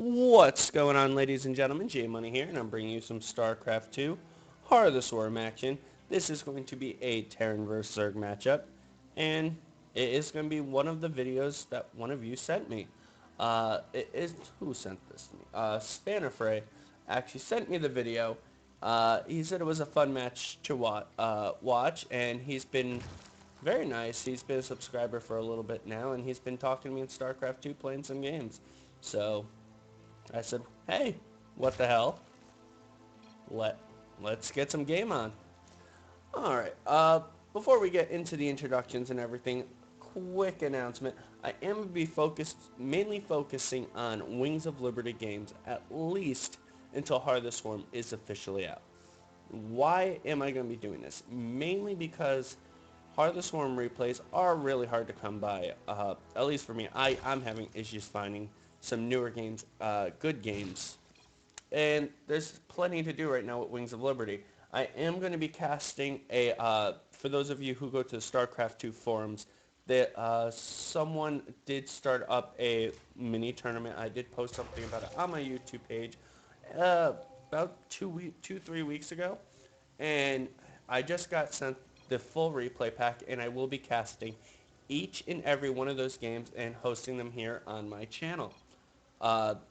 What's going on, ladies and gentlemen? J Money here, and I'm bringing you some StarCraft 2 Heart of the Swarm action. This is going to be a Terran vs Zerg matchup, and it is going to be one of the videos that one of you sent me. Who sent this to me? SpannerFrey actually sent me the video. He said it was a fun match to watch, and he's been very nice. He's been a subscriber for a little bit now, and he's been talking to me in StarCraft 2 playing some games. So I said, hey, what the hell? Let's get some game on. Alright, before we get into the introductions and everything, quick announcement. I am going to be mainly focusing on Wings of Liberty games, at least until Heart of the Swarm is officially out. Why am I going to be doing this? Mainly because Heart of the Swarm replays are really hard to come by, at least for me. I'm having issues finding some newer games, good games. And there's plenty to do right now with Wings of Liberty. I am going to be casting for those of you who go to the StarCraft 2 forums, that someone did start up a mini tournament. I did post something about it on my YouTube page about 3 weeks ago. And I just got sent the full replay pack, and I will be casting each and every one of those games and hosting them here on my channel.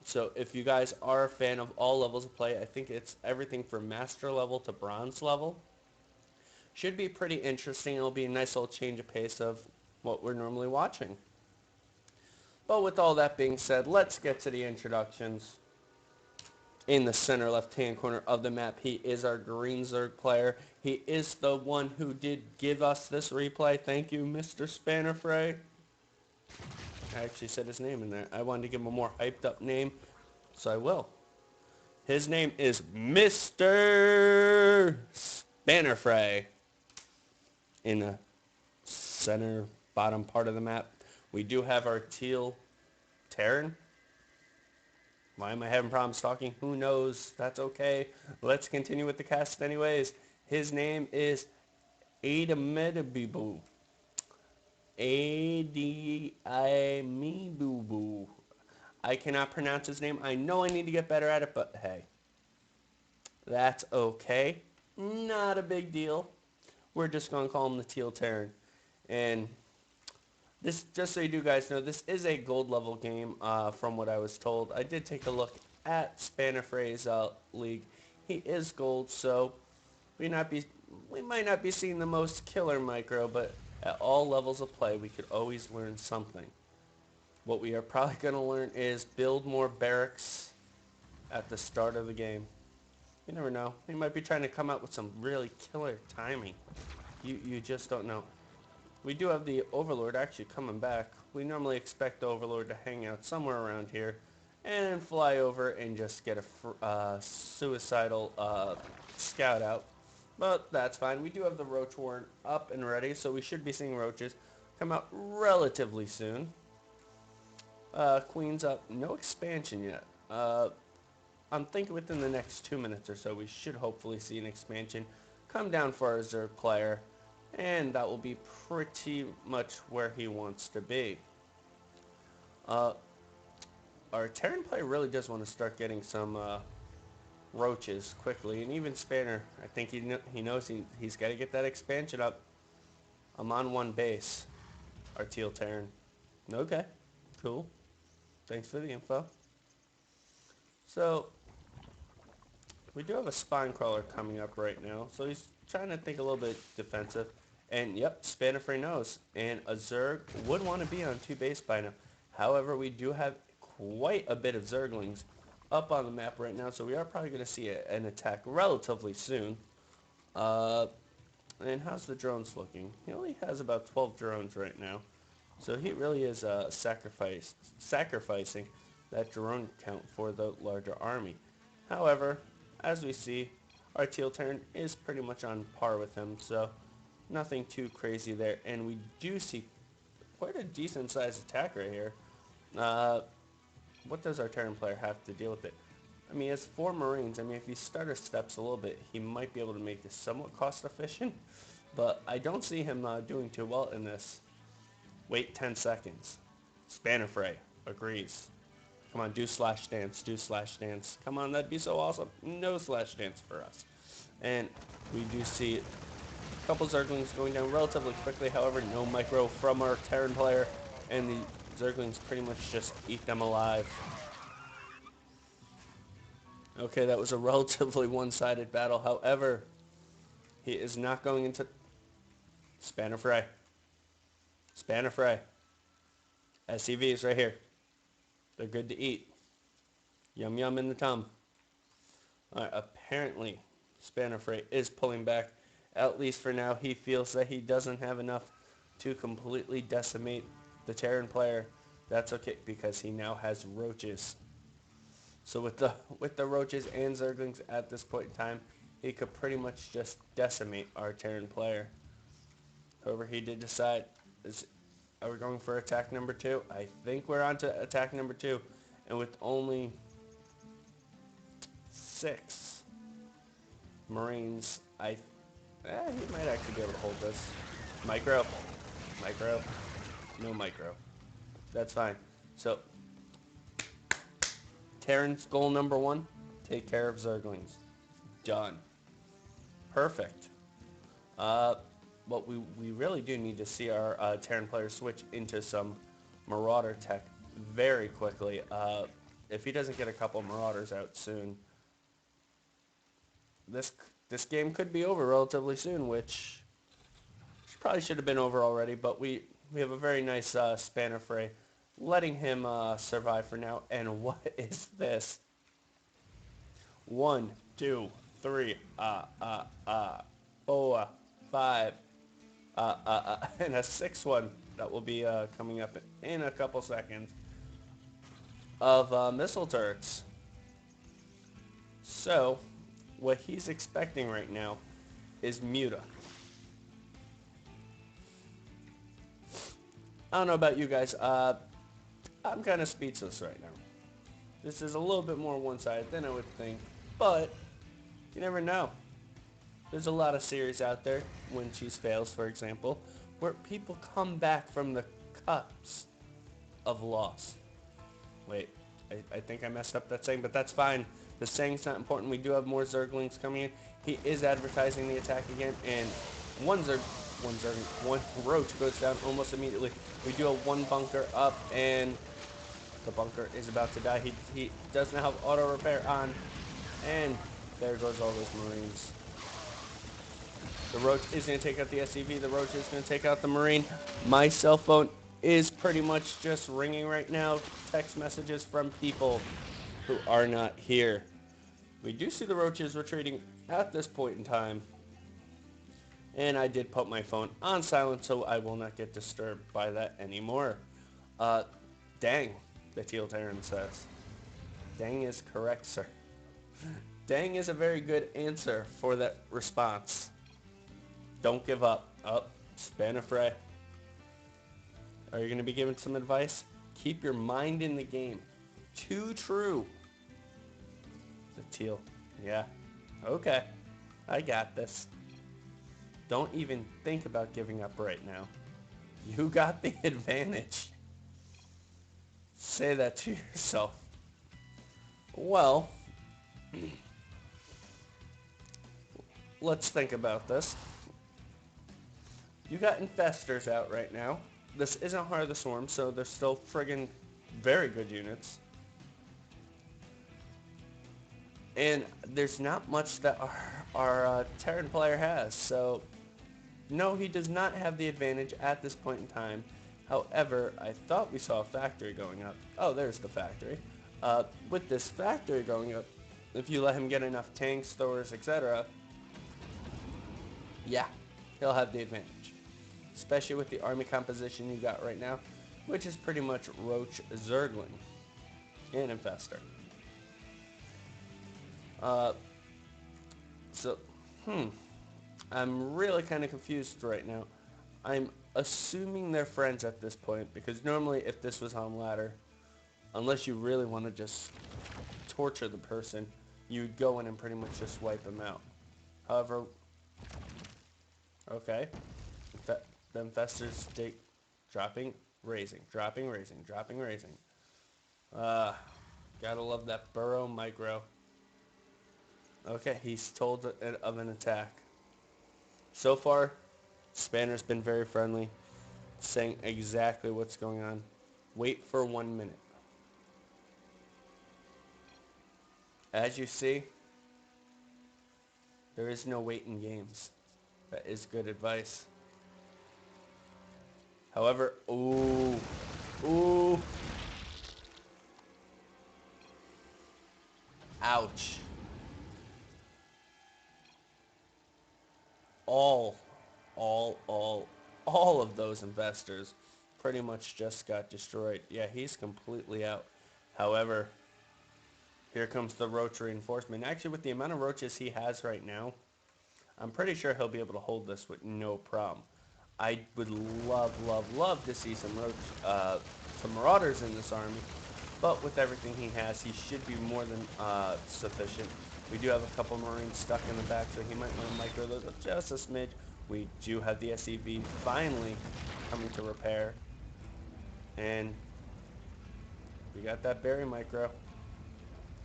So if you guys are a fan of all levels of play, I think it's everything from master level to bronze level. Should be pretty interesting. It'll be a nice little change of pace of what we're normally watching. But with all that being said, let's get to the introductions. In the center left-hand corner of the map, he is our green Zerg player. He is the one who did give us this replay. Thank you, Mr. SpannerFrey. I actually said his name in there. I wanted to give him a more hyped up name, so I will. His name is Mr. SpannerFrey. In the center bottom part of the map, we do have our teal Terran. Why am I having problems talking? Who knows? That's okay. Let's continue with the cast anyways. His name is Adamabui. Adamabui. I cannot pronounce his name. I know I need to get better at it, but hey. That's okay. Not a big deal. We're just going to call him the Teal Terran. And this, just so you guys know, this is a gold level game from what I was told. I did take a look at SpannerFrey's league. He is gold, so we might not be seeing the most killer micro, but at all levels of play, we could always learn something. What we are probably going to learn is build more barracks at the start of the game. You never know. He might be trying to come out with some really killer timing. You just don't know. We do have the Overlord actually coming back. We normally expect the Overlord to hang out somewhere around here and fly over and just get a suicidal scout out. But that's fine. We do have the Roach Warren up and ready, so we should be seeing roaches come out relatively soon. Queen's up. No expansion yet. I'm thinking within the next 2 minutes or so we should hopefully see an expansion come down for our Zerg player, and that will be pretty much where he wants to be. Our Terran player really does want to start getting some roaches quickly, and even Spanner, I think he knows he's got to get that expansion up. I'm on one base, our Teal Terran. Okay, cool. Thanks for the info. So, we do have a spine crawler coming up right now, so he's trying to think a little bit defensive. And yep, SpannerFrey knows. And a Zerg would want to be on 2 base by now. However, we do have quite a bit of Zerglings up on the map right now, so we are probably going to see an attack relatively soon. And how's the drones looking? He only has about 12 drones right now, so he really is sacrificing that drone count for the larger army. However, as we see, our Teal Terran is pretty much on par with him, so nothing too crazy there. And we do see quite a decent sized attack right here. What does our Terran player have to deal with it? I mean, he has 4 Marines. I mean, if he starter steps a little bit, he might be able to make this somewhat cost efficient. But I don't see him doing too well in this. Wait 10 seconds. SpannerFrey agrees. Come on, do slash dance, do slash dance. Come on, that'd be so awesome. No slash dance for us. And we do see a couple Zerglings going down relatively quickly. However, no micro from our Terran player. And the Zerglings pretty much just eat them alive. Okay, that was a relatively one-sided battle. However, he is not going into... SpannerFrey. SpannerFrey. SCV is right here. They're good to eat. Yum yum in the tum. Alright, apparently SpannerFrey is pulling back. At least for now, he feels that he doesn't have enough to completely decimate the Terran player. That's okay, because he now has roaches. So with the roaches and Zerglings at this point in time, he could pretty much just decimate our Terran player. However, he did decide, are we going for attack number 2? I think we're on to attack number 2. And with only 6 Marines, he might actually be able to hold this. Micro. Micro. No micro. That's fine. So, Terran's goal number 1, take care of Zerglings. Done. Perfect. What we really do need to see our Terran players switch into some Marauder tech very quickly. If he doesn't get a couple Marauders out soon, this game could be over relatively soon, which probably should have been over already, but we have a very nice SpannerFrey, letting him survive for now. And what is this? 1, 2, 3, 4, 5, and a 6th one that will be coming up in a couple seconds of missile turrets. So, what he's expecting right now is Muta. I don't know about you guys, I'm kind of speechless right now. This is a little bit more one-sided than I would think, but you never know. There's a lot of series out there, when Cheese Fails, for example, where people come back from the cups of loss. Wait, I think I messed up that saying, but that's fine. The saying's not important. We do have more Zerglings coming in. He is advertising the attack again, and one roach goes down almost immediately. We do have one bunker up, and the bunker is about to die. He does not have auto repair on, and there goes all those Marines. The roach is going to take out the SCV. The roach is going to take out the Marine. My cell phone is pretty much just ringing right now. Text messages from people who are not here. We do see the roaches retreating at this point in time. And I did put my phone on silent, so I will not get disturbed by that anymore. Dang, the Teal Terran says. Dang is correct, sir. Dang is a very good answer for that response. Don't give up. Oh, SpannerFrey. Are you going to be giving some advice? Keep your mind in the game. Too true. The Teal. Yeah. Okay. I got this. Don't even think about giving up right now. You got the advantage. Say that to yourself. Well, let's think about this. You got infestors out right now. This isn't Heart of the Swarm, so they're still friggin' very good units. And there's not much that our Terran player has, so no, he does not have the advantage at this point in time. However, I thought we saw a factory going up. Oh, there's the factory. With this factory going up, if you let him get enough tanks, throwers, etc., yeah, he'll have the advantage. Especially with the army composition you got right now, which is pretty much Roach, Zergling, and Infestor. I'm really kind of confused right now. I'm assuming they're friends at this point, because normally if this was on ladder, unless you really want to just torture the person, you'd go in and pretty much just wipe them out. However, okay, the infestors take dropping, raising, dropping, raising, dropping, raising. Gotta love that burrow micro. Okay, he's told of an attack. So far, Spanner's been very friendly, saying exactly what's going on. Wait for 1 minute. As you see, there is no wait in games. That is good advice. However, ooh, ouch. All of those investors pretty much just got destroyed. Yeah, he's completely out. However, here comes the roach reinforcement. Actually, with the amount of roaches he has right now, I'm pretty sure he'll be able to hold this with no problem. I would love to see some some marauders in this army, but with everything he has, he should be more than sufficient. We do have a couple Marines stuck in the back, so he might want to micro those up just a smidge. We do have the SCV finally coming to repair, and we got that berry micro.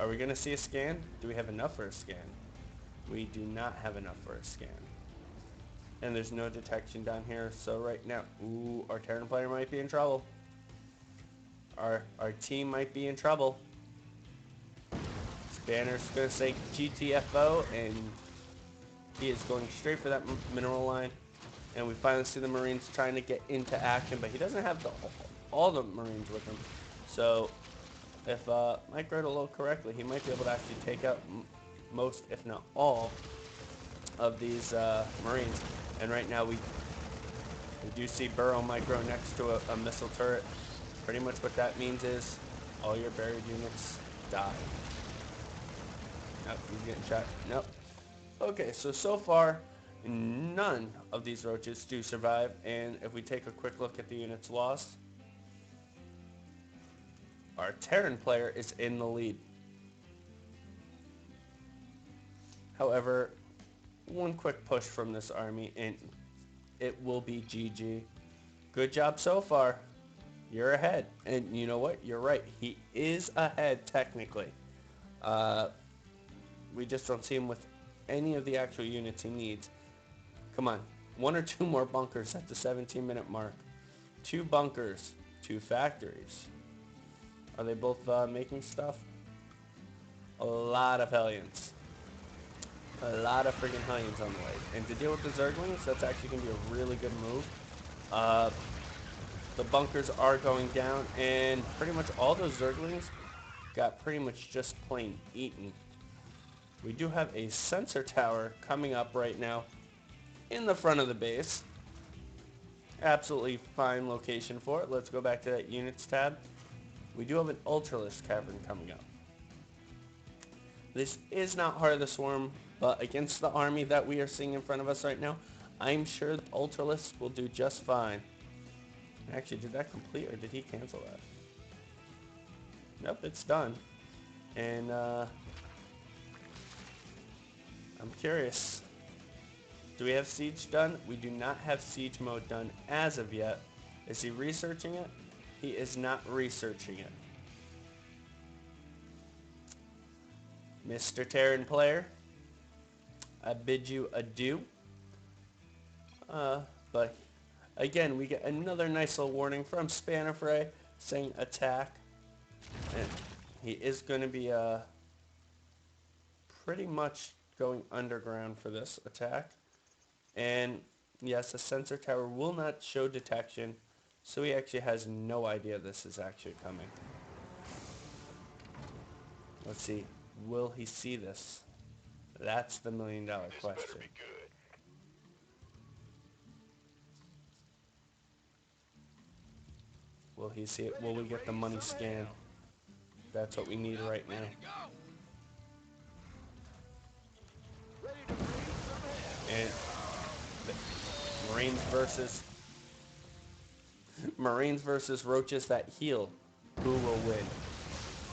Are we going to see a scan? Do we have enough for a scan? We do not have enough for a scan. And there's no detection down here, so right now, ooh, our Terran player might be in trouble. Our team might be in trouble. Spanner's going to say GTFO, and he is going straight for that mineral line. And we finally see the Marines trying to get into action, but he doesn't have all the Marines with him. So if Mike read a little correctly, he might be able to actually take out most, if not all, of these Marines. And right now we do see Burrow Micro next to a missile turret. Pretty much what that means is all your buried units die. Nope, he's getting shot. Nope. Okay, so far, none of these roaches do survive. And if we take a quick look at the units lost, our Terran player is in the lead. However, one quick push from this army and it will be GG. Good job so far. You're ahead. And you know what? You're right. He is ahead technically. We just don't see him with any of the actual units he needs. Come on. 1 or 2 more bunkers at the 17-minute mark. 2 bunkers. 2 factories. Are they both making stuff? A lot of Hellions. A lot of friggin' Hellions on the way. And to deal with the Zerglings, that's actually going to be a really good move. The bunkers are going down, and pretty much all those Zerglings got pretty much just plain eaten. We do have a sensor tower coming up right now in the front of the base. Absolutely fine location for it. Let's go back to that units tab. We do have an Ultralisk cavern coming up. This is not Heart of the Swarm, but against the army that we are seeing in front of us right now, I'm sure the Ultralisk will do just fine. Actually, did that complete or did he cancel that? Nope, it's done. And I'm curious. Do we have siege done? We do not have siege mode done as of yet. Is he researching it? He is not researching it. Mr. Terran player, I bid you adieu. But again, we get another nice little warning from SpannerFrey saying attack. And he is going to be pretty much going underground for this attack. And yes, the sensor tower will not show detection, so he actually has no idea this is actually coming. Let's see. Will he see this? That's the $1 million question. Will he see it? Will we get the money scan? That's what we need right now. And Marines versus roaches that heal. Who will win?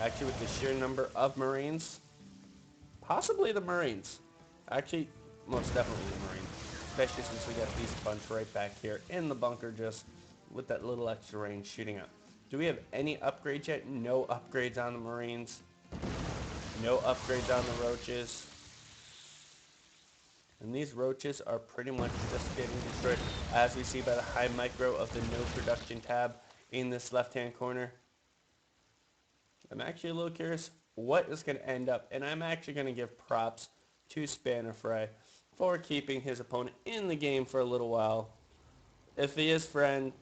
Actually, with the sheer number of Marines, possibly the Marines. Actually, most definitely the Marines. Especially since we got these bunch right back here in the bunker just with that little extra range shooting up. Do we have any upgrades yet? No upgrades on the Marines. No upgrades on the Roaches. And these Roaches are pretty much just getting destroyed, as we see by the high micro of the no production tab in this left-hand corner. I'm actually a little curious what is going to end up, and I'm actually going to give props to SpannerFrey for keeping his opponent in the game for a little while. If he is friend,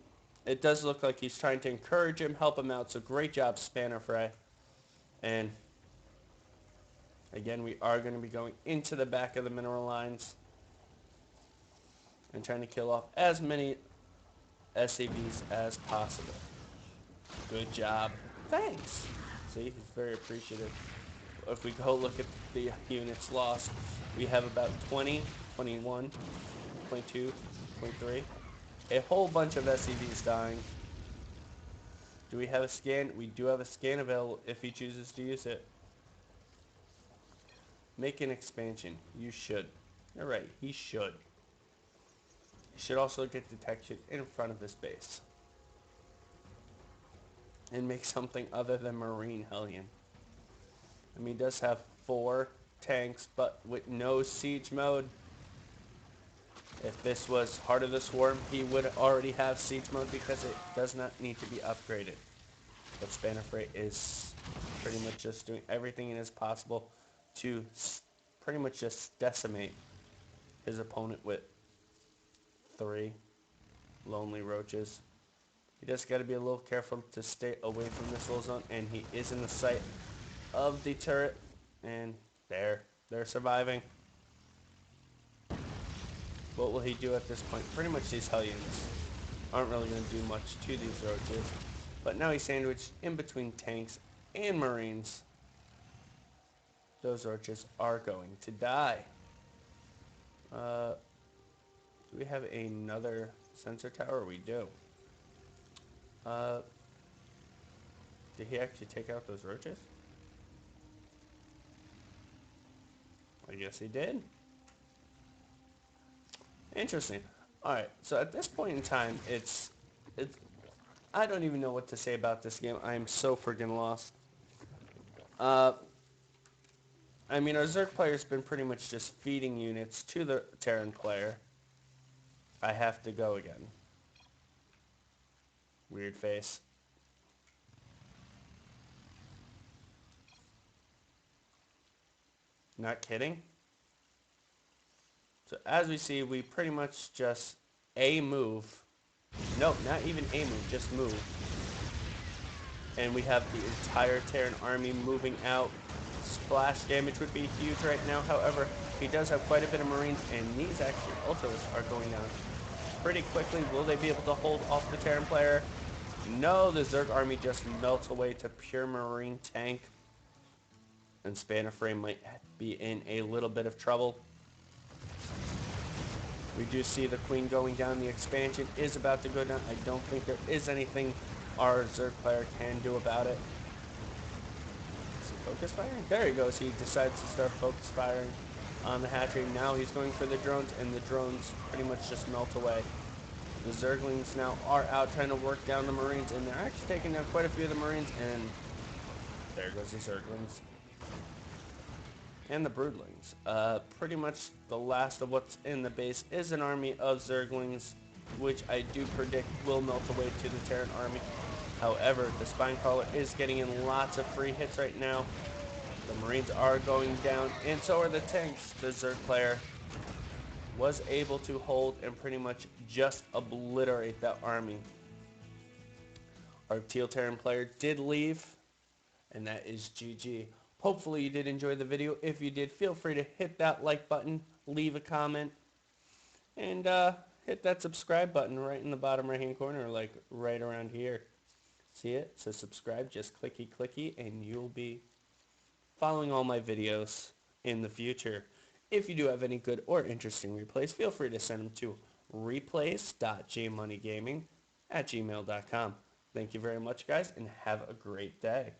it does look like he's trying to encourage him, help him out, so great job, SpannerFrey. And again, we are going to be going into the back of the mineral lines and trying to kill off as many SCVs as possible. Good job. Thanks. See, he's very appreciative. If we go look at the units lost, we have about 20, 21, 22, 23. A whole bunch of SCVs dying. Do we have a scan? We do have a scan available if he chooses to use it. Make an expansion. You should. You're right, he should. He should also get detection in front of his base. And make something other than Marine Helium. I mean, he does have 4 tanks, but with no siege mode. If this was Heart of the Swarm, he would already have siege mode because it does not need to be upgraded. But SpannerFrey is pretty much just doing everything it is possible to pretty much just decimate his opponent with 3 lonely Roaches. He just got to be a little careful to stay away from this little zone, and he is in the sight of the turret, and they're surviving. What will he do at this point? Pretty much these Hellions aren't really going to do much to these Roaches, but now he's sandwiched in between tanks and Marines. Those Roaches are going to die. Do we have another sensor tower? We do. Did he actually take out those Roaches? I guess he did. Interesting. Alright, so at this point in time, it's I don't even know what to say about this game. I am so friggin' lost. I mean, our Zerg player's been pretty much just feeding units to the Terran player. I have to go again. Weird face. Not kidding. So as we see, we pretty much just move. No, not even move, just move. And we have the entire Terran army moving out. Splash damage would be huge right now. However, he does have quite a bit of Marines, and these actually ultras are going down pretty quickly. Will they be able to hold off the Terran player? No, the Zerg army just melts away to pure Marine tank. And SpannerFrey might be in a little bit of trouble. We do see the Queen going down. The expansion is about to go down. I don't think there is anything our Zerg player can do about it. Is he focus firing? There he goes. He decides to start focus firing on the hatchery. Now he's going for the drones, and the drones pretty much just melt away. The Zerglings now are out trying to work down the Marines, and they're actually taking down quite a few of the Marines, and there goes the Zerglings. And the Broodlings. Pretty much the last of what's in the base is an army of Zerglings, which I do predict will melt away to the Terran army. However, the Spinecrawler is getting in lots of free hits right now. The Marines are going down, and so are the tanks. The Zerg player was able to hold and pretty much just obliterate that army. Our Teal Terran player did leave, and that is GG. Hopefully you did enjoy the video. If you did, feel free to hit that like button, leave a comment, and hit that subscribe button right in the bottom right hand corner, like right around here. See it? It says subscribe. Just clicky clicky, and you'll be following all my videos in the future. If you do have any good or interesting replays, feel free to send them to replays.jmoneygaming@gmail.com. Thank you very much, guys, and have a great day.